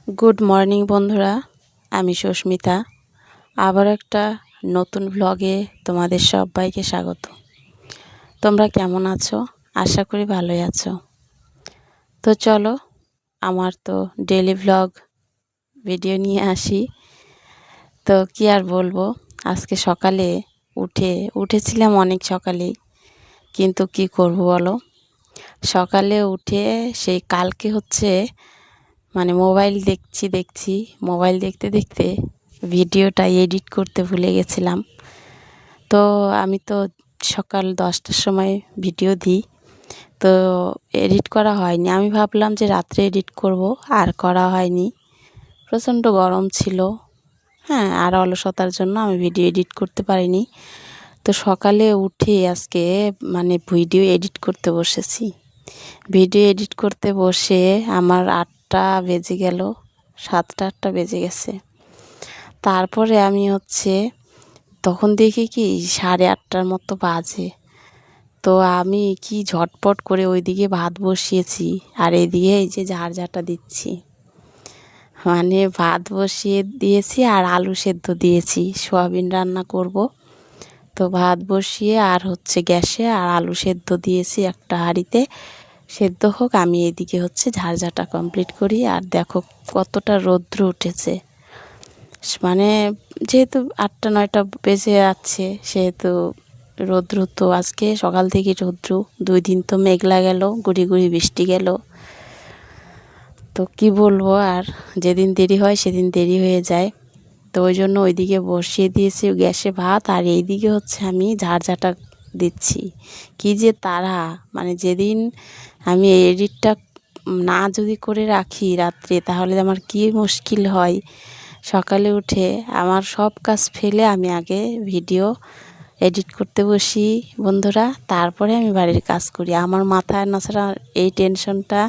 Good morning বন্ধুরা, আমি সুস্মিতা। আবার একটা নতুন ভ্লগে তোমাদের সবাইকে স্বাগত। তোমরা কেমন আছো? আশা করি ভালোই আছো। তো চলো, আমার তো ডেলি ভ্লগ ভিডিও নিয়ে আসি। তো কি আর বলবো, আজকে সকালে উঠেছিলাম অনেক সকালেই, কিন্তু কি করব বলো, সকালে উঠে সেই কালকে মোবাইল দেখছি মোবাইল দেখতে দেখতে ভিডিওটা এডিট করতে ভুলে গেছিলাম। তো আমি তো সকাল 10টার সময় ভিডিও দিই, তো এডিট করা হয়নি। আমি ভাবলাম যে রাত্রে এডিট করব, আর করা হয়নি। প্রচণ্ড গরম ছিল, হ্যাঁ, আর অলসতার জন্য আমি ভিডিও এডিট করতে পারিনি। তো সকালে উঠে আজকে ভিডিও এডিট করতে বসেছি। ভিডিও এডিট করতে বসে আমার 8টা বেজে গেল, 7টা 8টা বেজে গেছে। তারপরে আমি তখন দেখি কি 8:30টার মতো বাজে। তো আমি কি ঝটপট করে ওইদিকে ভাত বসিয়েছি, আর এদিকে এই যে ঝাড়ঝাঁটা দিচ্ছি। ভাত বসিয়ে দিয়েছি আর আলু সেদ্ধ দিয়েছি, সোয়াবিন রান্না করব। তো ভাত বসিয়ে আর গ্যাসে আর আলু সেদ্ধ দিয়েছি একটা হাঁড়িতে, সেদ্ধ হোক, আমি এদিকে ঝাড়ঝাঁটা কমপ্লিট করি। আর দেখো কতটা রৌদ্র উঠেছে, যেহেতু 8টা 9টা বেজে যাচ্ছে, সেহেতু রৌদ্র তো আজকে সকাল থেকে রৌদ্র। 2 দিন তো মেঘলা গেল, গুড়ি গুড়ি বৃষ্টি গেল। তো কি বলবো, আর যেদিন দেরি হয় সেদিন দেরি হয়ে যায়। তো ওই জন্য ওইদিকে বসিয়ে দিয়েছি গ্যাসে ভাত, আর এইদিকে আমি ঝাড়ঝাঁটা দিচ্ছি। কি যে তারা, যেদিন আমি এডিটটা না যদি করে রাখি রাত্রে, তাহলে আমার কি মুশকিল হয়। সকালে উঠে আমার সব কাজ ফেলে আমি আগে ভিডিও এডিট করতে বসি বন্ধুরা, তারপরে আমি বাড়ির কাজ করি। আমার মাথায় নাছাড়া এই টেনশনটা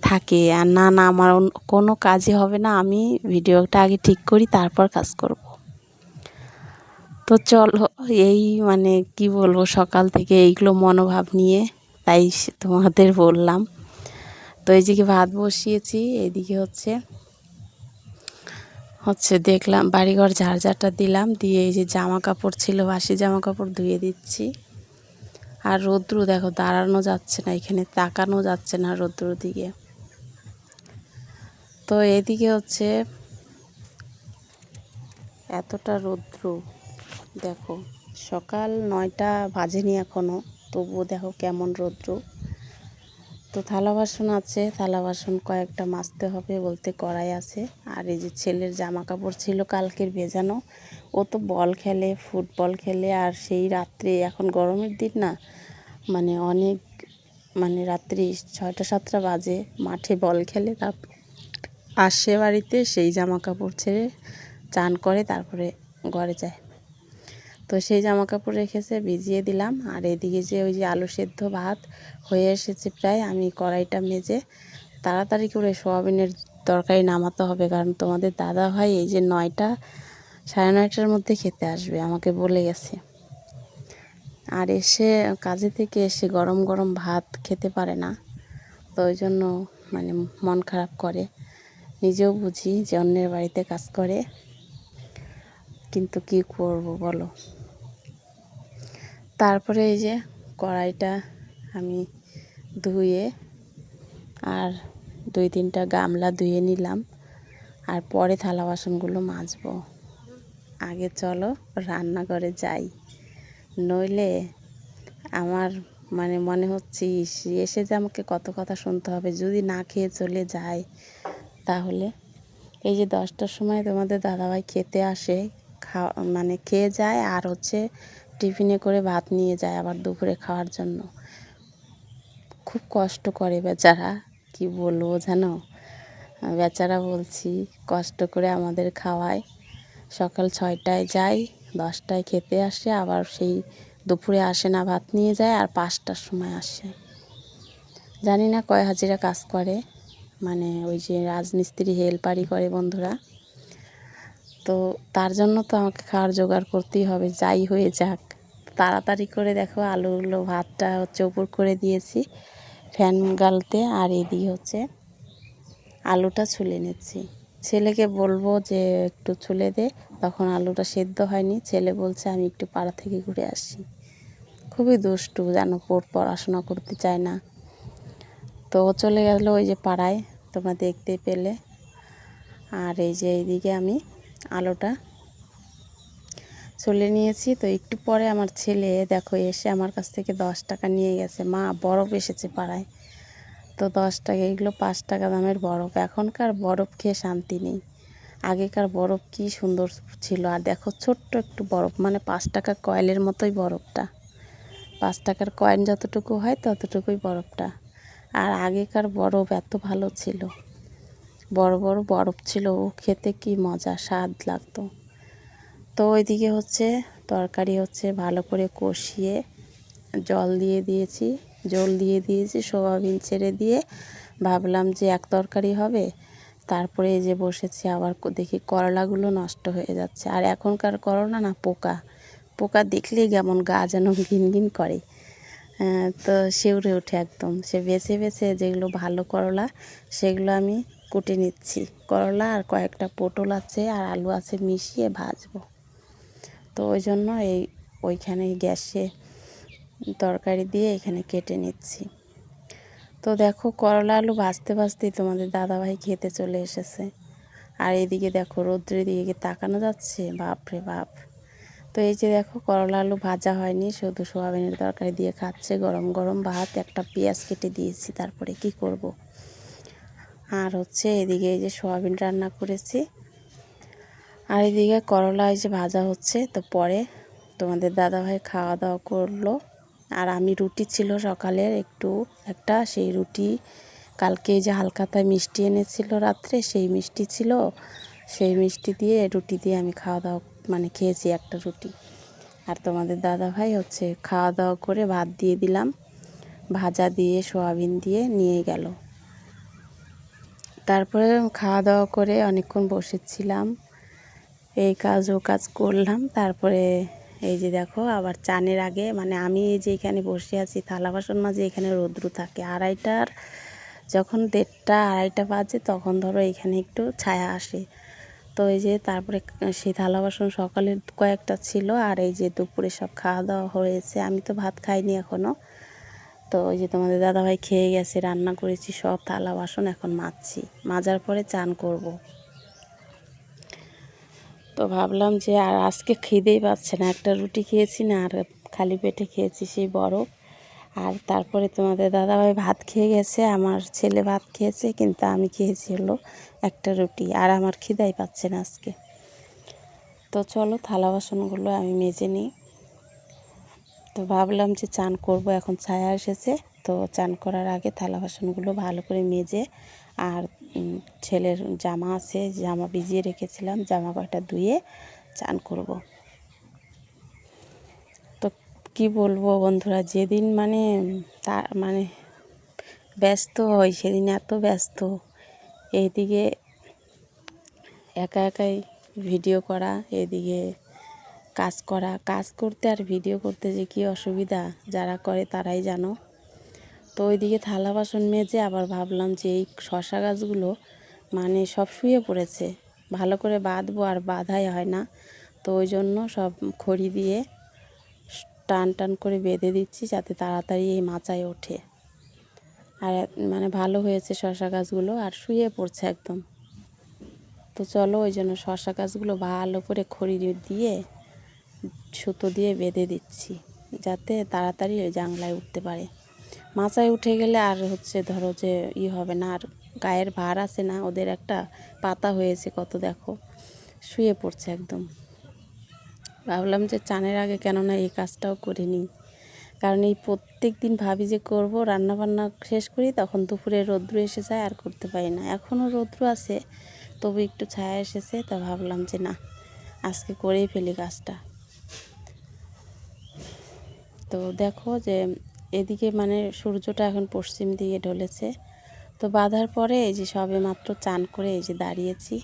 থাকে, আর না আমার কোনো কাজই হবে না, আমি ভিডিওটা আগে ঠিক করি, তারপর কাজ করব। তো চলো, এই কি বলবো, সকাল থেকে এইগুলো মনোভাব নিয়ে তাই তোমাদের বললাম। তো এইদিকে ভাত বসিয়েছি, এইদিকে দেখলাম বাড়িঘর ঝাড়ঝাঁটা দিলাম, দিয়ে এই যে জামা কাপড় ছিল, বাসি জামা কাপড় ধুয়ে দিচ্ছি। আর রৌদ্র দেখো, দাঁড়ানো যাচ্ছে না, এখানে তাকানো যাচ্ছে না রৌদ্র দিকে। তো এদিকে এতটা রৌদ্র, দেখো সকাল 9টা বাজেনি এখনও, তবুও দেখো কেমন রৌদ্র। তো থালা বাসন আছে, থালা বাসন কয়েকটা মাজতে হবে, বলতে কড়াই আছে। আর এই যে ছেলের জামা কাপড় ছিল কালকের ভেজানো, ও তো বল খেলে, ফুটবল খেলে, আর সেই রাত্রে, এখন গরমের দিন না, অনেক রাত্রি 6টা 7টা বাজে মাঠে বল খেলে, তারপর আসে বাড়িতে, সেই জামা কাপড় ছেড়ে চান করে তারপরে ঘরে যায়। তো সেই জামা কাপড় রেখেছে, ভিজিয়ে দিলাম। আর এদিকে যে ওই যে আলু সেদ্ধ ভাত হয়ে এসেছে প্রায়, আমি কড়াইটা মেজে তাড়াতাড়ি করে সোয়াবিনের তরকারি নামাতে হবে, কারণ তোমাদের দাদা ভাই এই যে 9টা 9:30টার মধ্যে খেতে আসবে, আমাকে বলে গেছে। আর এসে কাজে থেকে এসে গরম গরম ভাত খেতে পারে না, তো ওই জন্য মন খারাপ করে। নিজেও বুঝি যে অন্যের বাড়িতে কাজ করে, কিন্তু কি করব বলো। তারপরে এই যে কড়াইটা আমি ধুয়ে আর 2-3টা গামলা ধুয়ে নিলাম, আর পরে থালা বাসনগুলো মাজবো। আগে চলো রান্নাঘরে যাই, নইলে আমার মনে হচ্ছে এসে যে আমাকে কত কথা শুনতে হবে, যদি না খেয়ে চলে যায় তাহলে। এই যে 10টার সময় তোমাদের দাদাভাই খেতে আসে, খেয়ে যায়, আর টিফিনে করে ভাত নিয়ে যায় আবার দুপুরে খাওয়ার জন্য। খুব কষ্ট করে বেচারা, কি বলবো জানো, বেচারা বলছি, কষ্ট করে আমাদের খাওয়ায়। সকাল 6টায় যায়, 10টায় খেতে আসে, আবার সেই দুপুরে আসে না, ভাত নিয়ে যায়, আর 5টার সময় আসে। জানি না কয় হাজিরা কাজ করে, ওই যে রাজমিস্ত্রি হেল্পারই করে বন্ধুরা। তো তার জন্য তো আমাকে খাওয়ার জোগাড় করতেই হবে, যাই হয়ে যাক। তাড়াতাড়ি করে দেখো আলুগুলো, ভাতটা উপর করে দিয়েছি ফ্যান গালতে, আর এদিকে আলুটা ছুলে নিচ্ছি। ছেলেকে বলবো যে একটু ছুলে দে, তখন আলুটা সেদ্ধ হয়নি। ছেলে বলছে আমি একটু পাড়া থেকে ঘুরে আসি। খুবই দুষ্টু, জানো, পড়াশোনা করতে চায় না। তো ও চলে গেল ওই যে পাড়ায়, তোমরা দেখতে পেলে। আর এই যে এইদিকে আমি আলুটা চলে নিয়েছি। তো একটু পরে আমার ছেলে দেখো এসে আমার কাছ থেকে 10 টাকা নিয়ে গেছে। মা, বরফ এসেছে পাড়ায়। তো 10 টাকা, এগুলো 5 টাকা দামের বরফ। এখনকার বরফ খেয়ে শান্তি নেই। আগেকার বরফ কি সুন্দর ছিল। আর দেখো ছোট্ট একটু বরফ, মানে 5 টাকা কয়েলের মতোই বরফটা। 5 টাকার কয়েন যতটুকু হয় ততটুকুই বরফটা। আর আগেকার বরফ এত ভালো ছিল, বড় বড় বরফ ছিল, ও খেতে কি মজা, স্বাদ লাগতো। তো ওইদিকে হচ্ছে তরকারি হচ্ছে ভালো করে কষিয়ে জল দিয়ে দিয়েছি, সোয়াবিন ছেড়ে দিয়ে ভাবলাম যে এক তরকারি হবে। তারপরে এই যে বসেছি, আবার দেখি করলাগুলো নষ্ট হয়ে যাচ্ছে। আর এখনকার করলা না পোকা, পোকা দেখলেই কেমন গা যেন ঘিন ঘিন করে। তো শিউরে ওঠে একদম। সে বেছে বেছে যেগুলো ভালো করলা সেগুলো আমি কুটে নিচ্ছি। করলা আর কয়েকটা পটল আছে আর আলু আছে, মিশিয়ে ভাজবো। তো ওই জন্য ওইখানে গ্যাসে তরকারি দিয়ে এখানে কেটে নিচ্ছি। তো দেখো করলা আলু ভাজতে ভাজতেই তোমাদের দাদাভাই খেতে চলে এসেছে। আর এদিকে দেখো রৌদ্রের দিকে তাকানো যাচ্ছে, বাপ রে বাপ। তো এই যে দেখো করলা আলু ভাজা হয়নি, শুধু সোয়াবিনের তরকারি দিয়ে খাচ্ছে। গরম গরম ভাত, একটা পেঁয়াজ কেটে দিয়েছি, তারপরে কি করব। আর হচ্ছে এদিকে এই যে সোয়াবিন রান্না করেছি, আর এদিকে করলা এই যে ভাজা হচ্ছে। তো পরে তোমাদের দাদাভাই খাওয়া দাওয়া করলো। আর আমি রুটি ছিল সকালের একটা, সেই রুটি কালকে যে হালখাতায় মিষ্টি এনেছিল রাত্রে, সেই মিষ্টি ছিল। সেই মিষ্টি দিয়ে রুটি দিয়ে আমি খাওয়া দাওয়া মানে খেয়েছি একটা রুটি। আর তোমাদের দাদাভাই হচ্ছে খাওয়া দাওয়া করে ভাত দিয়ে দিলাম, ভাজা দিয়ে সোয়াবিন দিয়ে নিয়ে গেল। তারপরে খাওয়া দাওয়া করে অনেকক্ষণ বসেছিলাম, এই কাজ ও কাজ করলাম। তারপরে এই যে দেখো আবার চানের আগে, মানে আমি এই যে এখানে বসে আছি থালা বাসন মাঝে, এখানে রৌদ্র থাকে। যখন 1:30-2:30 বাজে তখন ধরো এখানে একটু ছায়া আসে। তো এই যে তারপরে সেই থালা বাসন সকালের কয়েকটা ছিল, আর এই যে দুপুরে সব খাওয়া দাওয়া হয়েছে। আমি তো ভাত খাইনি এখনও। তো ওই যে তোমাদের দাদাভাই খেয়ে গেছে, রান্না করেছি, সব থালা বাসন এখন মাজছি, মাজার পরে চান করব। তো ভাবলাম যে আর আজকে খিদেই পাচ্ছে না, একটা রুটি খেয়েছি না, আর খালি পেটে খেয়েছি সেই বরফ। আর তারপরে তোমাদের দাদাভাই ভাত খেয়ে গেছে, আমার ছেলে ভাত খেয়েছে, কিন্তু আমি খেয়েছি হলো একটা রুটি। আর আমার খিদাই পাচ্ছে না আজকে। তো চলো থালা বাসনগুলো আমি মেজে নিই। তো ভাবলাম যে চান করব, এখন ছায়া এসেছে। তো চান করার আগে থালা বাসনগুলো ভালো করে মেজে, আর ছেলের জামা আছে, জামা ভিজিয়ে রেখেছিলাম, জামা কয়টা ধুয়ে চান করব। তো কি বলবো বন্ধুরা, যেদিন মানে ব্যস্ত হই সেদিন এত ব্যস্ত, এইদিকে একা একাই ভিডিও করা, এদিকে কাজ করতে আর ভিডিও করতে যে কী অসুবিধা, যারা করে তারাই জানো। তো ওইদিকে থালা বাসন মেজে আবার ভাবলাম যে এই শশা গাছগুলো মানে সব শুয়ে পড়েছে, ভালো করে বাঁধবো, আর বাঁধাই হয় না। তো ওই জন্য সব খড়ি দিয়ে টান টান করে বেঁধে দিচ্ছি, যাতে তাড়াতাড়ি এই মাচায় ওঠে। আর মানে ভালো হয়েছে শশা গাছগুলো, আর শুয়ে পড়ছে একদম। তো চলো ওই জন্য শশা গাছগুলো ভালো করে খড়ি দিয়ে সুতো দিয়ে বেঁধে দিচ্ছি, যাতে তাড়াতাড়ি ওই জাংলায় উঠতে পারে। মাচায় উঠে গেলে আর হচ্ছে ধরো যে হবে না, আর গায়ের ভার আছে না, ওদের একটা পাতা হয়েছে কত, দেখো শুয়ে পড়ছে একদম। ভাবলাম যে চানের আগে কেননা এই কাজটাও করে নিই, কারণ এই প্রত্যেক দিন ভাবি যে করব, রান্নাবান্না শেষ করি, তখন দুপুরে রৌদ্র এসে যায়, আর করতে পারি না। এখনও রৌদ্র আছে, তবু একটু ছায়া এসেছে, তা ভাবলাম যে না, আজকে করেই ফেলি কাজটা। তো দেখো যে এদিকে মানে সূর্যটা এখন পশ্চিম দিকে ঢলেছে। তো বাঁধার পরে এই যে সবে মাত্র চান করে এই যে দাঁড়িয়েছি,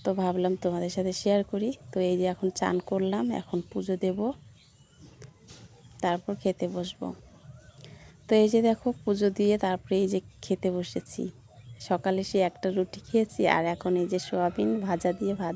তো ভাবলাম তোমাদের সাথে শেয়ার করি। তো এই যে এখন চান করলাম, এখন পুজো দেব, তারপর খেতে বসবো। তো এই যে দেখো পুজো দিয়ে তারপরে এই যে খেতে বসেছি। সকালে সে একটা রুটি খেয়েছি আর এখন এই যে সোয়াবিন ভাজা দিয়ে ভাত